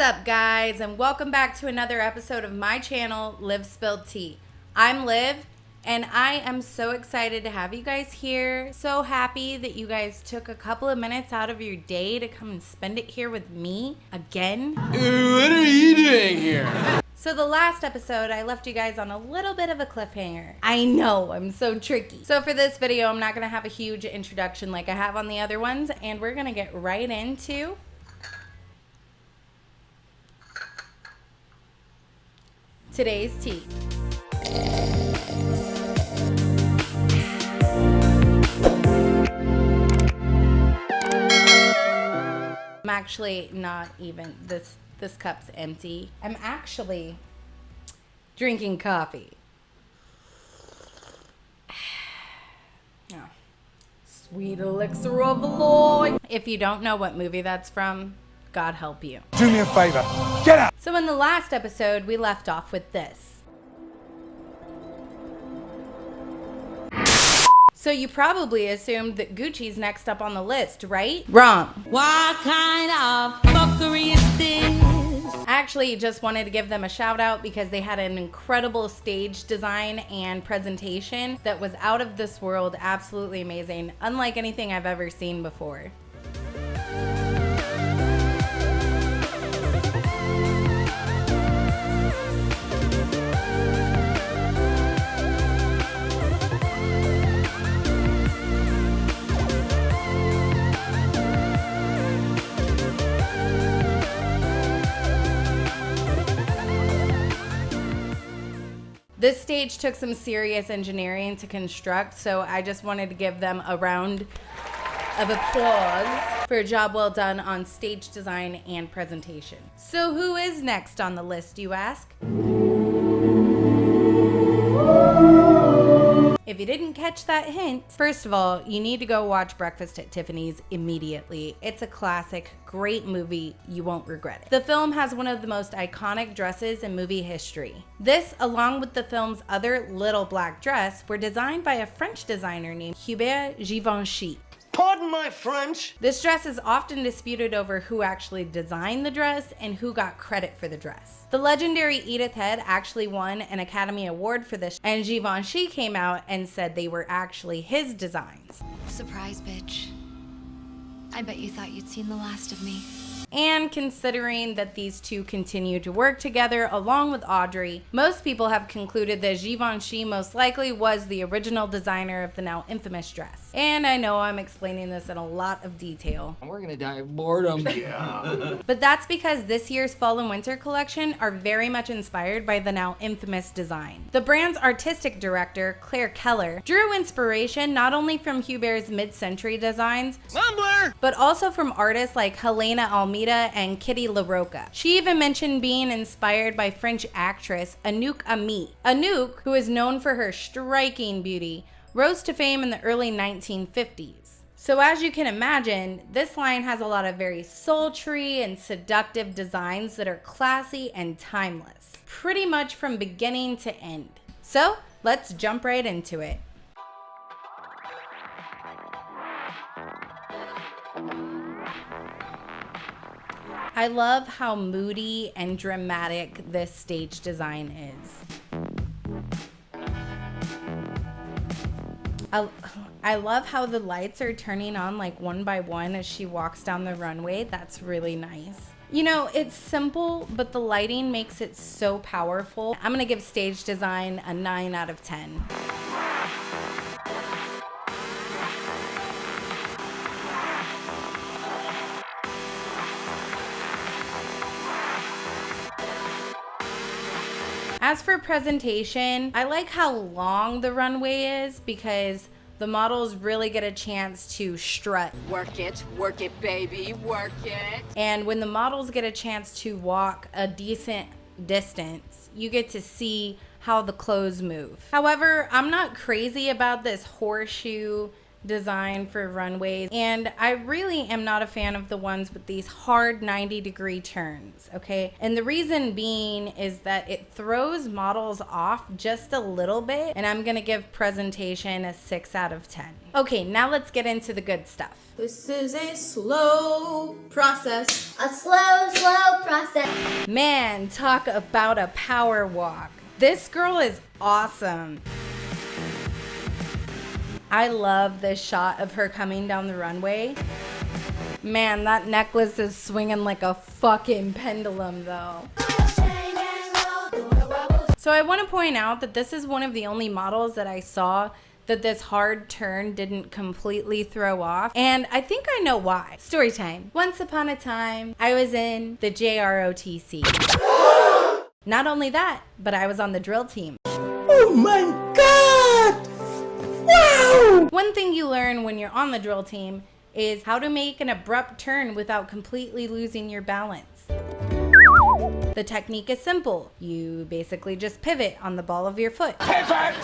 up, guys, and welcome back to another episode of my channel, Liv Spilled Tea. I'm Liv, and I am so excited to have you guys here. So happy that you guys took a couple of minutes out of your day to come and spend it here with me again. What are you doing here? So the last episode, I left you guys on a little bit of a cliffhanger. I know, I'm so tricky. So for this video, I'm not gonna have a huge introduction like I have on the other ones, and we're gonna get right into today's tea. I'm actually not even, this cup's empty. I'm actually drinking coffee. Oh, sweet elixir of life. If you don't know what movie that's from, God help you. Do me a favor. Get out! So in the last episode, we left off with this. So you probably assumed that Gucci's next up on the list, right? Wrong. What kind of fuckery is this? I actually just wanted to give them a shout out because they had an incredible stage design and presentation that was out of this world, absolutely amazing, unlike anything I've ever seen before. This stage took some serious engineering to construct, so I just wanted to give them a round of applause for a job well done on stage design and presentation. So who is next on the list, you ask? If you didn't catch that hint, first of all, you need to go watch Breakfast at Tiffany's immediately. It's a classic, great movie. You won't regret it. The film has one of the most iconic dresses in movie history. This, along with the film's other little black dress, were designed by a French designer named Hubert Givenchy. Pardon my French? This dress is often disputed over who actually designed the dress and who got credit for the dress. The legendary Edith Head actually won an Academy Award for this, and Givenchy came out and said they were actually his designs. Surprise, bitch. I bet you thought you'd seen the last of me. And considering that these two continue to work together along with Audrey, most people have concluded that Givenchy most likely was the original designer of the now infamous dress. And I know I'm explaining this in a lot of detail. We're gonna die of boredom. But that's because this year's fall and winter collection are very much inspired by the now infamous design. The brand's artistic director, Claire Keller, drew inspiration not only from Hubert's mid-century designs, Mumbler! but also from artists like Helena Almeida and Kitty LaRocca. She even mentioned being inspired by French actress Anouk Ami. Anouk, who is known for her striking beauty, rose to fame in the early 1950s. So as you can imagine, this line has a lot of very sultry and seductive designs that are classy and timeless, pretty much from beginning to end. So let's jump right into it. I love how moody and dramatic this stage design is. I love how the lights are turning on like one by one as she walks down the runway. That's really nice. You know, it's simple, but the lighting makes it so powerful. I'm gonna give stage design a 9 out of 10. As for presentation, I like how long the runway is because the models really get a chance to strut. Work it, baby, work it. And when the models get a chance to walk a decent distance, you get to see how the clothes move. However, I'm not crazy about this horseshoe design for runways, and I really am not a fan of the ones with these hard 90-degree turns, okay? And the reason being is that it throws models off just a little bit, and I'm gonna give presentation a 6 out of 10. Okay, now let's get into the good stuff. This is a slow process. A slow process. Man, talk about a power walk. This girl is awesome. I love this shot of her coming down the runway. Man, that necklace is swinging like a fucking pendulum though. So I want to point out that this is one of the only models that I saw that this hard turn didn't completely throw off. And I think I know why. Story time. Once upon a time, I was in the JROTC. Not only that, but I was on the drill team. Oh my God! Wow! One thing you learn when you're on the drill team is how to make an abrupt turn without completely losing your balance. The technique is simple. You basically just pivot on the ball of your foot. Pivot!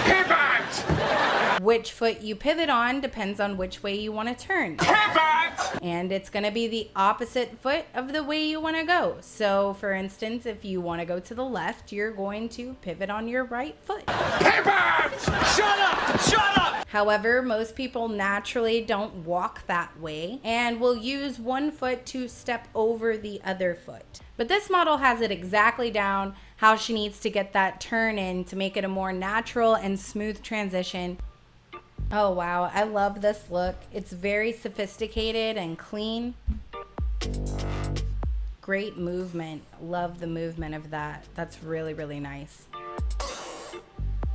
Pivot! Which foot you pivot on depends on which way you want to turn. Pivot! And it's going to be the opposite foot of the way you want to go. So for instance, if you want to go to the left, you're going to pivot on your right foot. Pivot! Shut up! Shut up! However, most people naturally don't walk that way and will use one foot to step over the other foot. But this model has it exactly down how she needs to get that turn in to make it a more natural and smooth transition. Oh wow, I love this look. It's very sophisticated and clean. Great movement. Love the movement of that. That's really, really nice.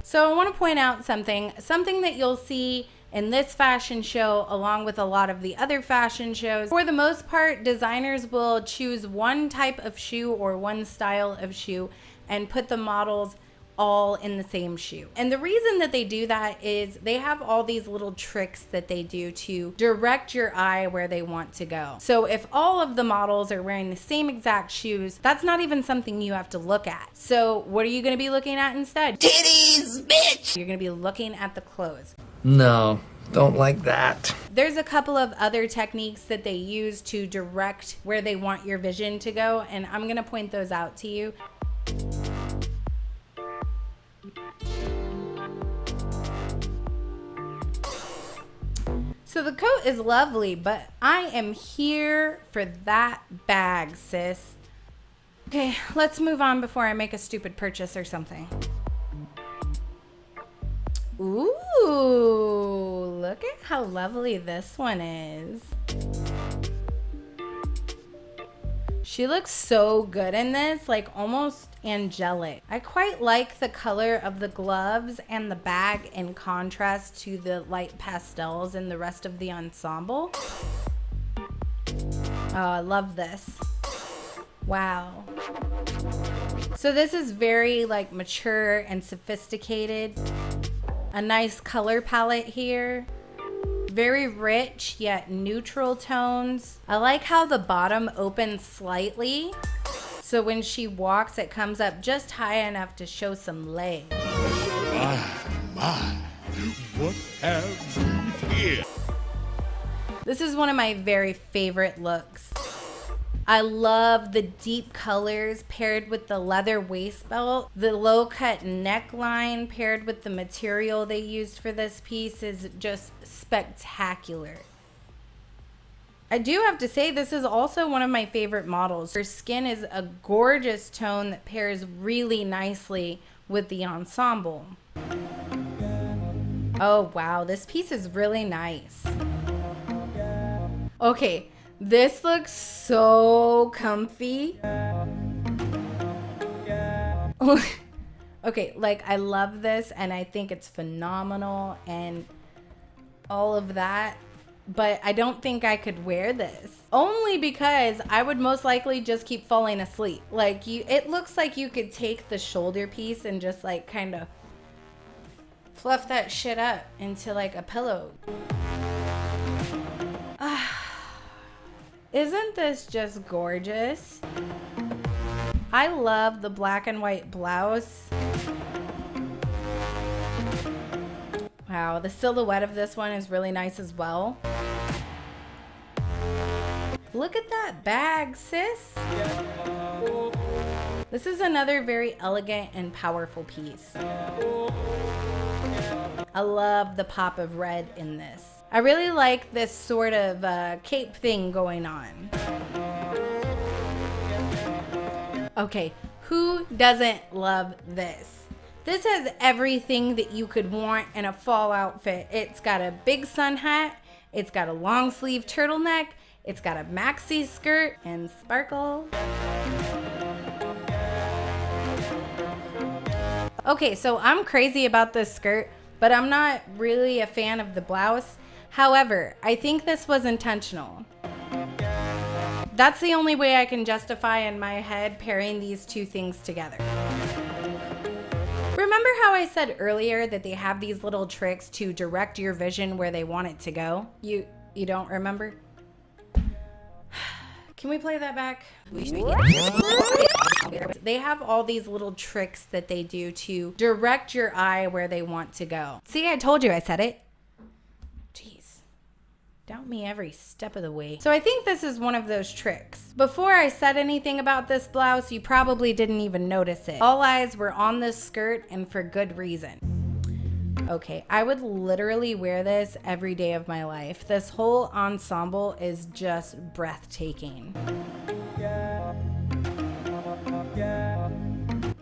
So I want to point out something that you'll see in this fashion show along with a lot of the other fashion shows. For the most part, designers will choose one type of shoe or one style of shoe and put the models all in the same shoe. And the reason that they do that is they have all these little tricks that they do to direct your eye where they want to go. So if all of the models are wearing the same exact shoes, that's not even something you have to look at. So what are you going to be looking at instead? Titties, bitch! You're going to be looking at the clothes. No, don't like that. There's a couple of other techniques that they use to direct where they want your vision to go, and I'm going to point those out to you. So the coat is lovely, but I am here for that bag, sis. Okay, let's move on before I make a stupid purchase or something. Ooh, look at how lovely this one is. She looks so good in this, like almost angelic. I quite like the color of the gloves and the bag in contrast to the light pastels in the rest of the ensemble. Oh, I love this. Wow. So this is very like mature and sophisticated. A nice color palette here. Very rich yet neutral tones. I like how the bottom opens slightly. So when she walks, it comes up just high enough to show some leg. My, what have we here? This is one of my very favorite looks. I love the deep colors paired with the leather waist belt. The low cut neckline paired with the material they used for this piece is just spectacular. I do have to say this is also one of my favorite models. Her skin is a gorgeous tone that pairs really nicely with the ensemble. Oh wow, this piece is really nice. Okay. This looks so comfy. Okay, like I love this and I think it's phenomenal and all of that, but I don't think I could wear this. Only because I would most likely just keep falling asleep. Like it looks like you could take the shoulder piece and just like kind of fluff that shit up into like a pillow. Isn't this just gorgeous? I love the black and white blouse. Wow, the silhouette of this one is really nice as well. Look at that bag, sis. This is another very elegant and powerful piece. I love the pop of red in this. I really like this sort of cape thing going on. Okay, who doesn't love this? This has everything that you could want in a fall outfit. It's got a big sun hat. It's got a long sleeve turtleneck. It's got a maxi skirt and sparkle. Okay, so I'm crazy about this skirt, but I'm not really a fan of the blouse. However, I think this was intentional. That's the only way I can justify in my head pairing these two things together. Remember how I said earlier that they have these little tricks to direct your vision where they want it to go? You don't remember? Can we play that back? They have all these little tricks that they do to direct your eye where they want to go. See, I told you I said it. Jeez. Doubt me every step of the way. So I think this is one of those tricks. Before I said anything about this blouse, you probably didn't even notice it. All eyes were on this skirt, and for good reason. Okay, I would literally wear this every day of my life. This whole ensemble is just breathtaking.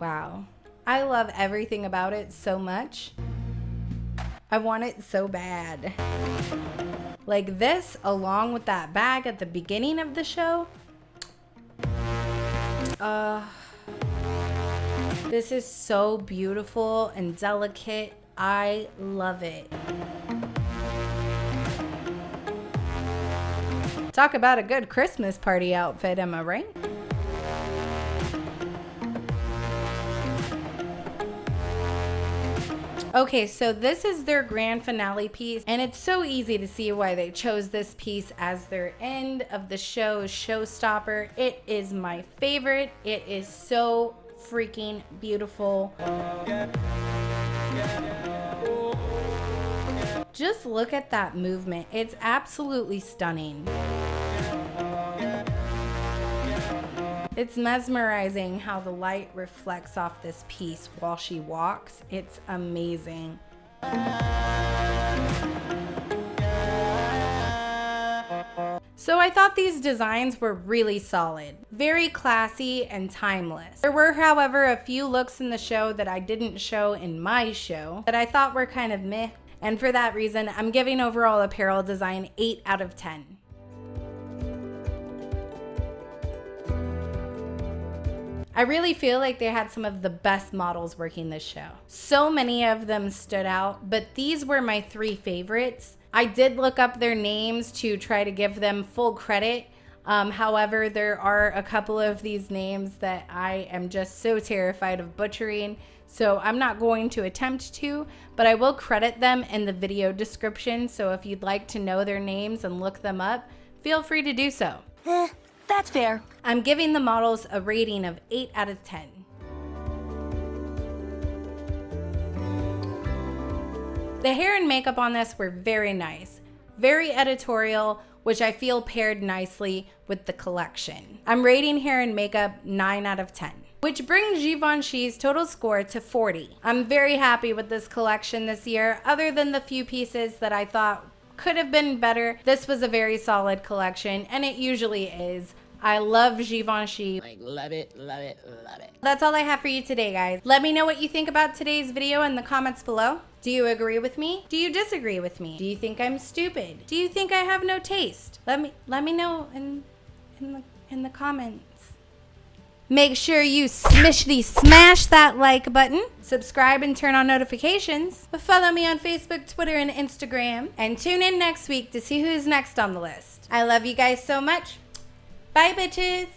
Wow. I love everything about it so much. I want it so bad. Like this, along with that bag at the beginning of the show. This is so beautiful and delicate. I love it. Talk about a good Christmas party outfit, am I right? Okay, so this is their grand finale piece, and it's so easy to see why they chose this piece as their end of the show's showstopper. It is my favorite. It is so freaking beautiful. Just look at that movement. It's absolutely stunning. It's mesmerizing how the light reflects off this piece while she walks. It's amazing. So I thought these designs were really solid, very classy and timeless. There were, however, a few looks in the show that I didn't show in my show that I thought were kind of meh. And for that reason, I'm giving overall apparel design 8 out of 10. I really feel like they had some of the best models working this show. So many of them stood out, but these were my 3 favorites. I did look up their names to try to give them full credit. However, there are a couple of these names that I am just so terrified of butchering. So I'm not going to attempt to, but I will credit them in the video description. So if you'd like to know their names and look them up, feel free to do so. That's fair. I'm giving the models a rating of 8 out of 10. The hair and makeup on this were very nice, very editorial, which I feel paired nicely with the collection. I'm rating hair and makeup 9 out of 10. Which brings Givenchy's total score to 40. I'm very happy with this collection this year. Other than the few pieces that I thought could have been better, this was a very solid collection, and it usually is. I love Givenchy. I love it, love it, love it. That's all I have for you today, guys. Let me know what you think about today's video in the comments below. Do you agree with me? Do you disagree with me? Do you think I'm stupid? Do you think I have no taste? Let me know in the comments. Make sure you smash that like button, subscribe and turn on notifications, follow me on Facebook, Twitter, and Instagram, and tune in next week to see who's next on the list. I love you guys so much. Bye, bitches.